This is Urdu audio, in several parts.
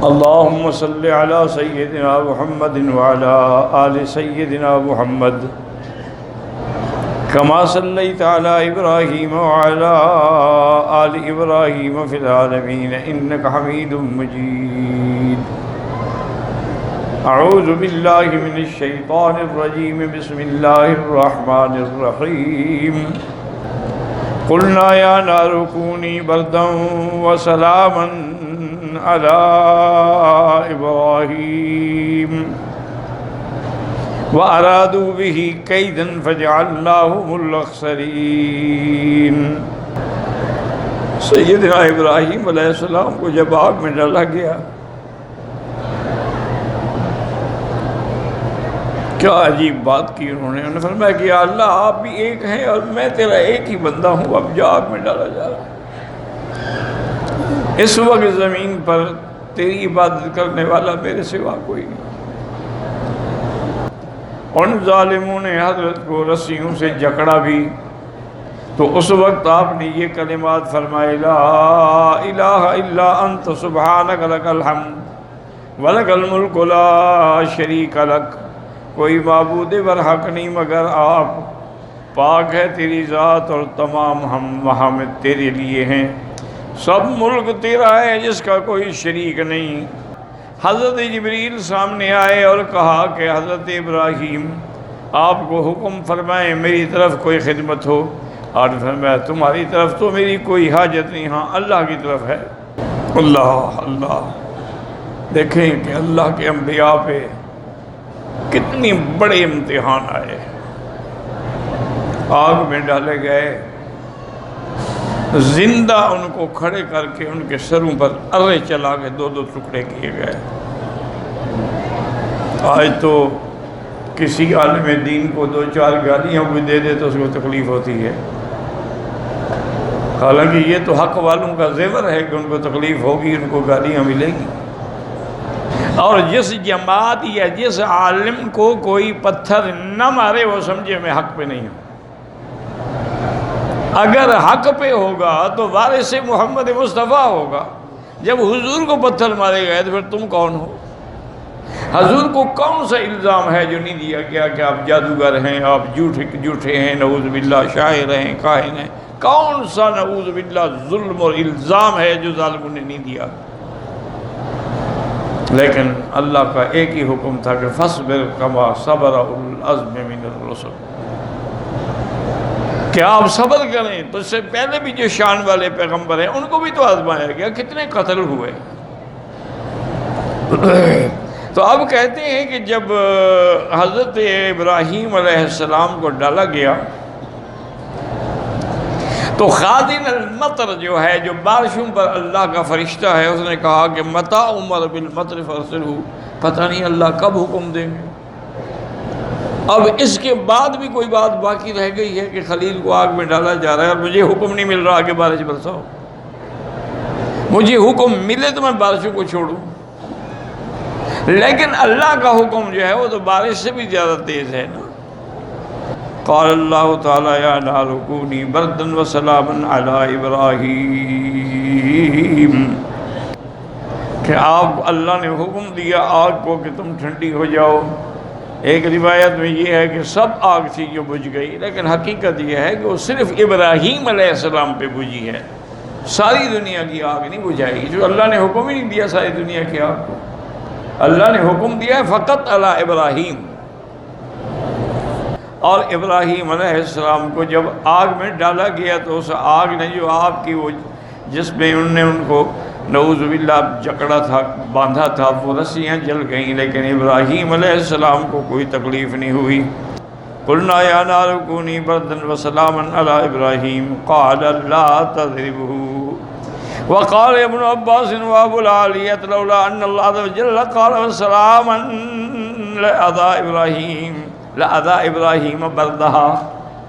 اللهم صل على سيدنا محمد وعلى آل سيدنا محمد كما صليت على إبراهيم وعلى آل إبراهيم في العالمين إنك حميد مجيد. أعوذ بالله من الشيطان الرجيم. بسم الله الرحمن الرحيم. قلنا يا نار كوني بردا وسلاما على إبراهيم وأرادوا به كيدا فجعلناهم الأخسرين. سیدنا ابراہیم علیہ السلام کو جب آگ میں ڈالا گیا، کیا عجیب بات کی انہوں نے فرمایا کہ یا اللہ آپ بھی ایک ہیں اور میں تیرا ایک ہی بندہ ہوں، اب جو آگ میں ڈالا جا رہا ہے، اس وقت زمین پر تیری عبادت کرنے والا میرے سوا کوئی نہیں. ان ظالموں نے حضرت کو رسیوں سے جکڑا بھی، تو اس وقت آپ نے یہ کلمات فرمائے، لا الہ الا انت سبحانک لک الحمد ولک الملک لا شریک لک. کوئی معبود برحق نہیں مگر آپ، پاک ہے تیری ذات اور تمام ہم محامد تیرے لیے ہیں، سب ملک تیرا ہے جس کا کوئی شریک نہیں. حضرت جبریل سامنے آئے اور کہا کہ حضرت ابراہیم آپ کو حکم فرمائیں میری طرف کوئی خدمت ہو، اور فرمایا تمہاری طرف تو میری کوئی حاجت نہیں، ہاں اللہ کی طرف ہے. اللہ اللہ، دیکھیں کہ اللہ کے انبیاء پہ کتنی بڑے امتحان آئے. آگ میں ڈالے گئے، زندہ ان کو کھڑے کر کے ان کے سروں پر ارے چلا کے دو دو ٹکڑے کیے گئے. آج تو کسی عالم دین کو دو چار گالیاں بھی دے دے تو اس کو تکلیف ہوتی ہے، حالانکہ یہ تو حق والوں کا زیور ہے کہ ان کو تکلیف ہوگی، ان کو گالیاں ملیں گی. اور جس جماعت یا جس عالم کو کوئی پتھر نہ مارے وہ سمجھے میں حق پہ نہیں ہوں. اگر حق پہ ہوگا تو وارث محمد مصطفیٰ ہوگا. جب حضور کو پتھر مارے گئے تو پھر تم کون ہو؟ حضور کو کون سا الزام ہے جو نہیں دیا گیا کہ آپ جادوگر ہیں، آپ جھوٹے ہیں، نعوذ باللہ شاعر ہیں، کاہن ہیں؟ کون سا نعوذ باللہ ظلم اور الزام ہے جو ظالموں نے نہیں دیا؟ لیکن اللہ کا ایک ہی حکم تھا کہ فَاصْبِرْ كَمَا صَبَرَ أُولُو الْعَزْمِ مِنَ الرُّسُلِ، کہ آپ صبر کریں. تو اس سے پہلے بھی جو شان والے پیغمبر ہیں ان کو بھی تو آزمایا گیا، کتنے قتل ہوئے. تو اب کہتے ہیں کہ جب حضرت ابراہیم علیہ السلام کو ڈالا گیا تو خادن المطر جو ہے، جو بارشوں پر اللہ کا فرشتہ ہے، اس نے کہا کہ متى امر بالمطر فارسلہ، پتہ نہیں اللہ کب حکم دیں گے. اب اس کے بعد بھی کوئی بات باقی رہ گئی ہے کہ خلیل کو آگ میں ڈالا جا رہا ہے اور مجھے حکم نہیں مل رہا کہ بارش برساؤ. مجھے حکم ملے تو میں بارشوں کو چھوڑوں، لیکن اللہ کا حکم جو ہے وہ تو بارش سے بھی زیادہ تیز ہے نا. قال اللہ تعالی یا نار کونی بردا وسلاما علی ابراہیم، کہ آپ اللہ نے حکم دیا آگ کو کہ تم ٹھنڈی ہو جاؤ. ایک روایت میں یہ ہے کہ سب آگ تھی جو بجھ گئی، لیکن حقیقت یہ ہے کہ وہ صرف ابراہیم علیہ السلام پہ بجھی ہے، ساری دنیا کی آگ نہیں بجھائے گی، جو اللہ نے حکم ہی نہیں دیا ساری دنیا کی آگ کو. اللہ نے حکم دیا ہے فقط علی ابراہیم. اور ابراہیم علیہ السلام کو جب آگ میں ڈالا گیا تو اس آگ نے جو آپ کی وہ جس میں انہوں نے ان کو نعوذ باللہ جکڑا تھا، باندھا تھا، وہ رسیاں جل گئیں، لیکن ابراہیم علیہ السلام کو کوئی تکلیف نہیں ہوئی. قلنا یا نار کونی بردا وسلاما علی ابراہیم قال لا تضربہ. وقال ابن عباس وابو العالیۃ لولا ان اللہ عز وجل قال سلاما لأذى ابراہیم بردہا.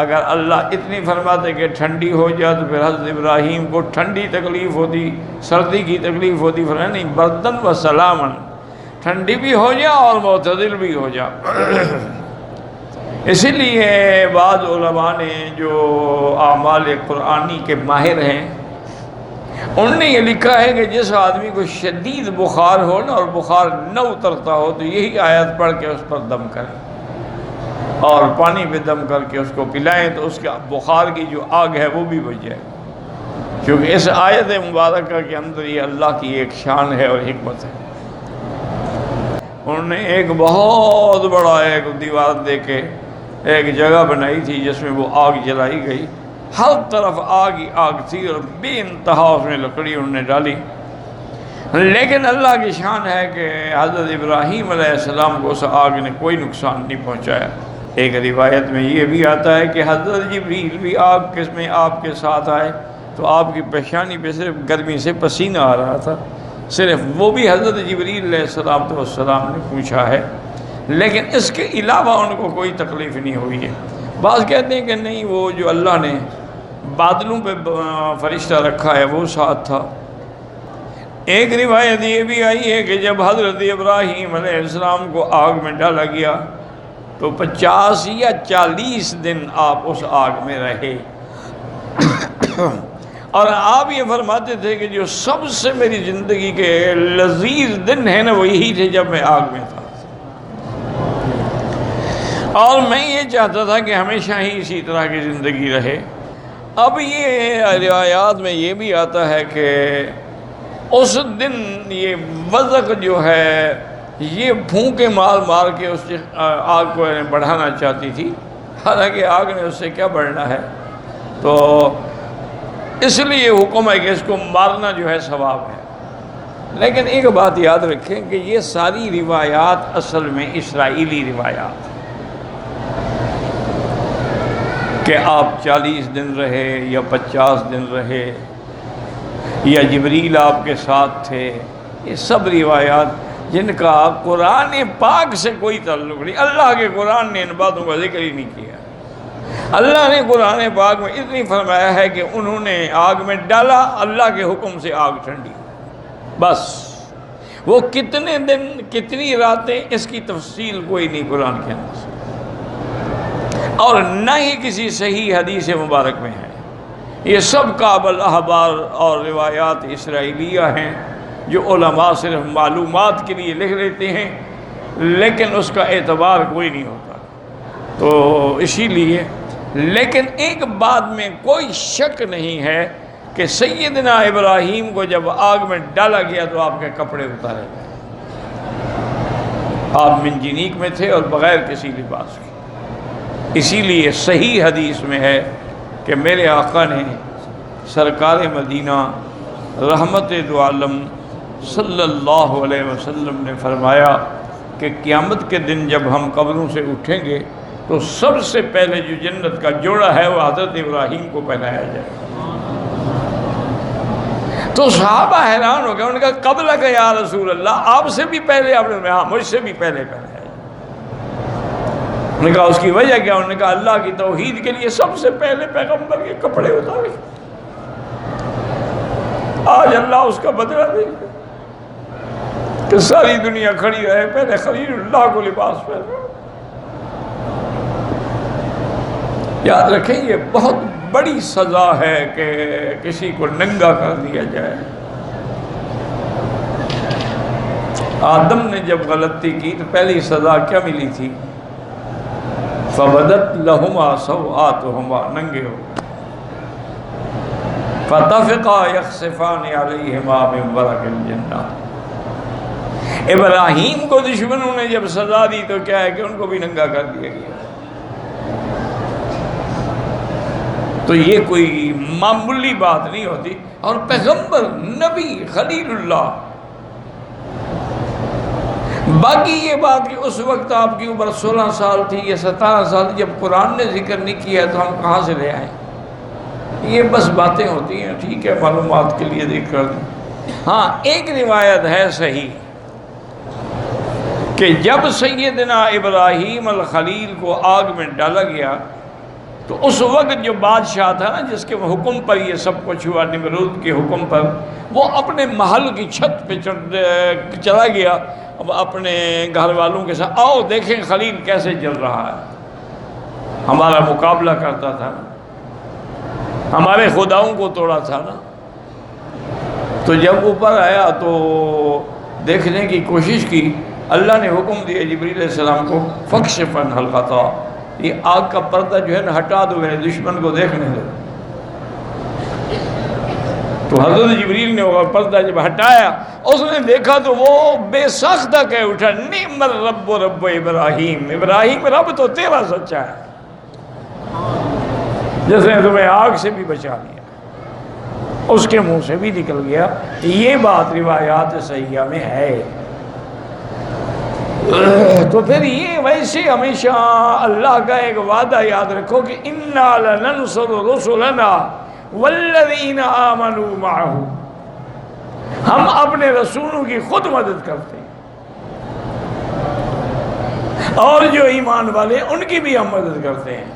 اگر اللہ اتنی فرماتے کہ ٹھنڈی ہو جائے تو پھر حضرت ابراہیم کو ٹھنڈی تکلیف ہوتی، سردی کی تکلیف ہوتی. فرمایا نہیں، بردن و سلامن، ٹھنڈی بھی ہو جا اور معتدل بھی ہو جا. اسی لیے بعض علماء نے جو اعمال قرآنی کے ماہر ہیں انہوں نے یہ لکھا ہے کہ جس آدمی کو شدید بخار ہو نا اور بخار نہ اترتا ہو تو یہی آیت پڑھ کے اس پر دم کریں اور پانی پہ دم کر کے اس کو پلائیں تو اس کا بخار کی جو آگ ہے وہ بھی بجھ جائے، کیونکہ اس آیت مبارکہ کے اندر یہ اللہ کی ایک شان ہے اور حکمت ہے۔ انہوں نے ایک بہت بڑا ایک دیوار دے کے ایک جگہ بنائی تھی جس میں وہ آگ جلائی گئی، ہر طرف آگ ہی آگ تھی اور بے انتہا اس میں لکڑی انہوں نے ڈالی، لیکن اللہ کی شان ہے کہ حضرت ابراہیم علیہ السلام کو اس آگ نے کوئی نقصان نہیں پہنچایا۔ ایک روایت میں یہ بھی آتا ہے کہ حضرت جبریل بھی آگ میں آپ کے ساتھ آئے تو آپ کی پیشانی پہ صرف گرمی سے پسینہ آ رہا تھا، صرف وہ بھی حضرت جبریل علیہ السلام نے پوچھا ہے، لیکن اس کے علاوہ ان کو کوئی تکلیف نہیں ہوئی ہے۔ بعض کہتے ہیں کہ نہیں، وہ جو اللہ نے بادلوں پہ فرشتہ رکھا ہے وہ ساتھ تھا۔ ایک روایت یہ بھی آئی ہے کہ جب حضرت ابراہیم علیہ السلام کو آگ میں ڈالا گیا تو 50 یا 40 دن آپ اس آگ میں رہے، اور آپ یہ فرماتے تھے کہ جو سب سے میری زندگی کے لذیذ دن ہیں نا وہ یہی تھے جب میں آگ میں تھا، اور میں یہ چاہتا تھا کہ ہمیشہ ہی اسی طرح کی زندگی رہے۔ اب یہ روایات میں یہ بھی آتا ہے کہ اس دن یہ وزق جو ہے یہ پھونکے مار مار کے اس آگ کو بڑھانا چاہتی تھی، حالانکہ آگ نے اس سے کیا بڑھنا ہے، تو اس لیے حکم ہے کہ اس کو مارنا جو ہے ثواب ہے۔ لیکن ایک بات یاد رکھیں کہ یہ ساری روایات اصل میں اسرائیلی روایات ہیں کہ آپ 40 دن رہے یا 50 دن رہے یا جبریل آپ کے ساتھ تھے، یہ سب روایات جن کا قرآن پاک سے کوئی تعلق نہیں۔ اللہ کے قرآن نے ان باتوں کا ذکر ہی نہیں کیا۔ اللہ نے قرآن پاک میں اتنی فرمایا ہے کہ انہوں نے آگ میں ڈالا، اللہ کے حکم سے آگ ٹھنڈی، بس۔ وہ کتنے دن کتنی راتیں اس کی تفصیل کوئی نہیں قرآن کے اندر سے، اور نہ ہی کسی صحیح حدیث مبارک میں ہے۔ یہ سب کعب الاحبار اور روایات اسرائیلیہ ہیں جو علماء صرف معلومات کے لیے لکھ لیتے ہیں، لیکن اس کا اعتبار کوئی نہیں ہوتا۔ تو اسی لیے، لیکن ایک بات میں کوئی شک نہیں ہے کہ سیدنا ابراہیم کو جب آگ میں ڈالا گیا تو آپ کے کپڑے اتارے گئے، آپ منجنیق میں تھے اور بغیر کسی لباس کے۔ اسی لیے صحیح حدیث میں ہے کہ میرے آقا نے سرکار مدینہ رحمت دو عالم صلی اللہ علیہ وسلم نے فرمایا کہ قیامت کے دن جب ہم قبروں سے اٹھیں گے تو سب سے پہلے جو جنت کا جوڑا ہے وہ حضرت ابراہیم کو پہنایا جائے گا۔ تو صحابہ حیران ہو گئے، انہوں نے کہا قبل کا یا رسول اللہ، آپ سے بھی پہلے؟ آپ نے کہا مجھ سے بھی پہلے پہنایا جائے۔ انہوں نے کہا اس کی وجہ کیا؟ انہوں نے کہا اللہ کی توحید کے لیے سب سے پہلے پیغمبر کے کپڑے اتارے۔ آج اللہ اس کا بدلہ دے گا کہ ساری دنیا کھڑی رہے، پہلے خلیل اللہ کو لباس پہنا۔ یاد رکھیں یہ بہت بڑی سزا ہے کہ کسی کو ننگا کر دیا جائے۔ آدم نے جب غلطی کی تو پہلی سزا کیا ملی تھی؟ فَبَدَتْ لَهُمَا سَوْآتُهُمَا، ننگے ہو گئے۔ فَطَفِقَا يَخْصِفَانِ عَلَيْهِمَا مِنْ وَرَقِ الْجَنَّةِ۔ ابراہیم کو دشمنوں نے جب سزا دی تو کیا ہے کہ ان کو بھی ننگا کر دیا گیا۔ تو یہ کوئی معمولی بات نہیں ہوتی، اور پیغمبر، نبی، خلیل اللہ۔ باقی یہ بات کہ اس وقت آپ کی عمر 16 سال تھی یا 17 سال تھی، جب قرآن نے ذکر نہیں کیا تو ہم کہاں سے لے آئیں؟ یہ بس باتیں ہوتی ہیں، ٹھیک ہے، معلومات کے لیے ذکر کر دیں۔ ہاں ایک روایت ہے صحیح کہ جب سیدنا ابراہیم الخلیل کو آگ میں ڈالا گیا تو اس وقت جو بادشاہ تھا نا جس کے حکم پر یہ سب کچھ ہوا، نمرود کے حکم پر، وہ اپنے محل کی چھت پہ چلا گیا اپنے گھر والوں کے ساتھ، آؤ دیکھیں خلیل کیسے جل رہا ہے، ہمارا مقابلہ کرتا تھا نا، ہمارے خداؤں کو توڑا تھا نا۔ تو جب اوپر آیا تو دیکھنے کی کوشش کی، اللہ نے حکم دیا جبریل علیہ السلام کو فکشف عن الغطا، یہ آگ کا پردہ جو ہے نا ہٹا دو، میرے دشمن کو دیکھنے دو۔ تو حضرت جبریل نے وہ پردہ جب ہٹایا، اس نے دیکھا تو وہ بے ساختہ کہہ اٹھا نعم الرب رب ابراہیم، ابراہیم رب تو تیرا سچا ہے، جس نے تمہیں آگ سے بھی بچا لیا، اس کے منہ سے بھی نکل گیا۔ یہ بات روایات صحیحہ میں ہے۔ تو پھر یہ ویسے ہمیشہ اللہ کا ایک وعدہ یاد رکھو کہ اِنَّا لَنَنْصُرُ رُسُلَنَا وَالَّذِينَ آمَنُوا مَعَهُ، ہم اپنے رسولوں کی خود مدد کرتے ہیں، اور جو ایمان والے ان کی بھی ہم مدد کرتے ہیں۔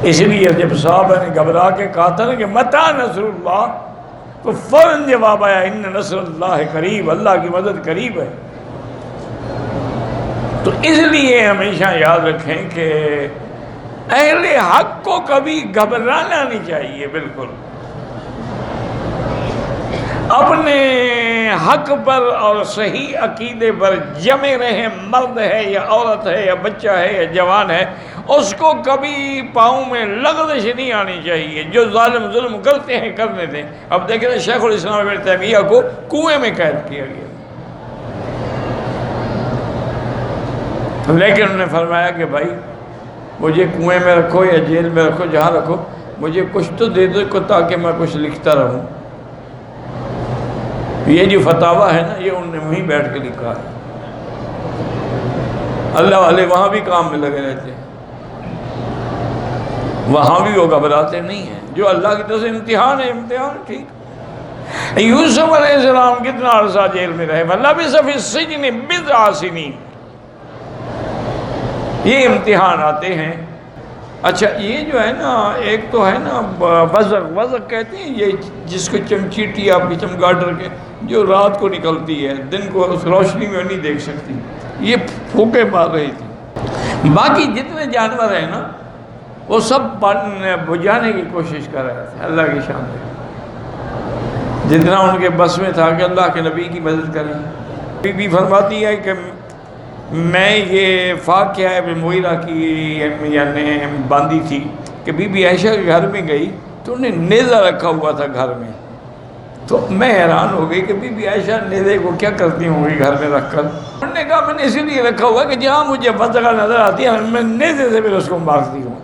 اس لیے جب صحابہ نے گھبرا کے کہا تھا کہ متی نصر اللہ، تو فوراً جواب آیا ان نصر اللہ قریب، اللہ کی مدد قریب ہے۔ تو اس لیے ہمیشہ یاد رکھیں کہ اہل حق کو کبھی گھبرانا نہیں چاہیے، بالکل اپنے حق پر اور صحیح عقیدے پر جمے رہیں، مرد ہے یا عورت ہے یا بچہ ہے یا جوان ہے، اس کو کبھی پاؤں میں لغزش نہیں آنی چاہیے۔ جو ظالم ظلم کرتے ہیں کرنے دیں۔ اب دیکھ رہے شیخ الاسلام ابن تیمیہ کو کنویں میں قید کیا گیا، لیکن انہوں نے فرمایا کہ بھائی مجھے کنویں میں رکھو یا جیل میں رکھو، جہاں رکھو، مجھے کچھ تو دے دو تاکہ میں کچھ لکھتا رہوں۔ یہ جو فتاویٰ ہے نا، یہ انہوں نے وہیں بیٹھ کے لکھا ہے۔ اللہ والے وہاں بھی کام میں لگے رہتے ہیں، وہاں بھی وہ گھبراتے نہیں ہیں۔ جو اللہ کی طرف سے امتحان ہے، امتحان ٹھیک۔ یوسف علیہ السلام کتنا عرصہ جیل میں رہے، وَلَبِثَ فِي السِّجْنِ بِضْعَ سِنِينَ، یہ امتحان آتے ہیں۔ اچھا یہ جو ہے نا، ایک تو ہے نا وزق کہتے ہیں، یہ جس کو چمچیٹی آپ کی چمگاڈر کے جو رات کو نکلتی ہے، دن کو اس روشنی میں نہیں دیکھ سکتی، یہ پھونکے مار رہی تھی۔ باقی جتنے جانور ہیں نا وہ سب بجھانے کی کوشش کر رہے تھے، اللہ کی شان سے جتنا ان کے بس میں تھا کہ اللہ کے نبی کی مدد کریں۔ بی بی فرماتی ہے کہ میں یہ واقعہ ابن مغیرہ کی یعنی باندھی تھی کہ بی بی عائشہ کے گھر میں گئی تو انہیں نیزہ رکھا ہوا تھا گھر میں، تو میں حیران ہو گئی کہ بی بی عائشہ نیزے کو کیا کرتی ہوں گی گھر میں رکھ کر۔ انہوں نے کہا میں نے اسی لیے رکھا ہوا کہ جہاں مجھے وزغہ نظر آتی ہے میں نیزے سے پھر اس کو مارتی ہوں۔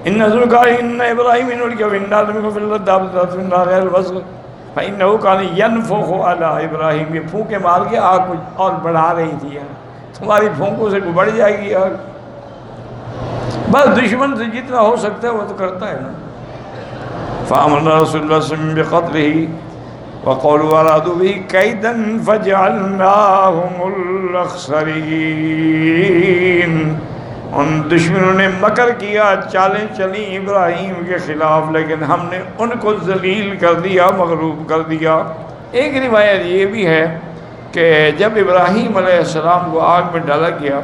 ان ابراہیم فَإِنَّهُ كَانَ يَنْفُخُ عَلَىٰ إِبْرَاهِيمَ، یہ پھونکے مار کے آگ کچھ اور بڑھا رہی تھی، تمہاری پھونکوں سے بڑھ جائے گی آگ۔ بس دشمن سے جتنا ہو سکتا ہے وہ تو کرتا ہے نا۔ فَأَمَرَ رَسُولُ اللَّهِ صَلَّى اللَّهُ عَلَيْهِ وسلم بِقَتْلِهِ وَقَالُوا أَرَادُوا بِهِ كَيْدًا فَجَعَلْنَاهُمُ الْأَخْسَرِينَ، ان دشمنوں نے مکر کیا، چالیں چلیں ابراہیم کے خلاف، لیکن ہم نے ان کو ذلیل کر دیا، مغلوب کر دیا۔ ایک روایت یہ بھی ہے کہ جب ابراہیم علیہ السلام کو آگ میں ڈالا گیا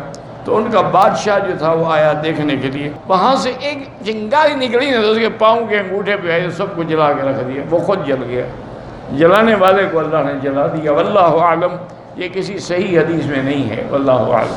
تو ان کا بادشاہ جو تھا وہ آیا دیکھنے کے لیے، وہاں سے ایک چنگاری نکلی نا، اس کے پاؤں کے انگوٹھے پہ آئی، سب کو جلا کے رکھ دیا، وہ خود جل گیا، جلانے والے کو اللہ نے جلا دیا۔ واللہ اعلم، یہ کسی صحیح حدیث میں نہیں ہے، واللہ اعلم۔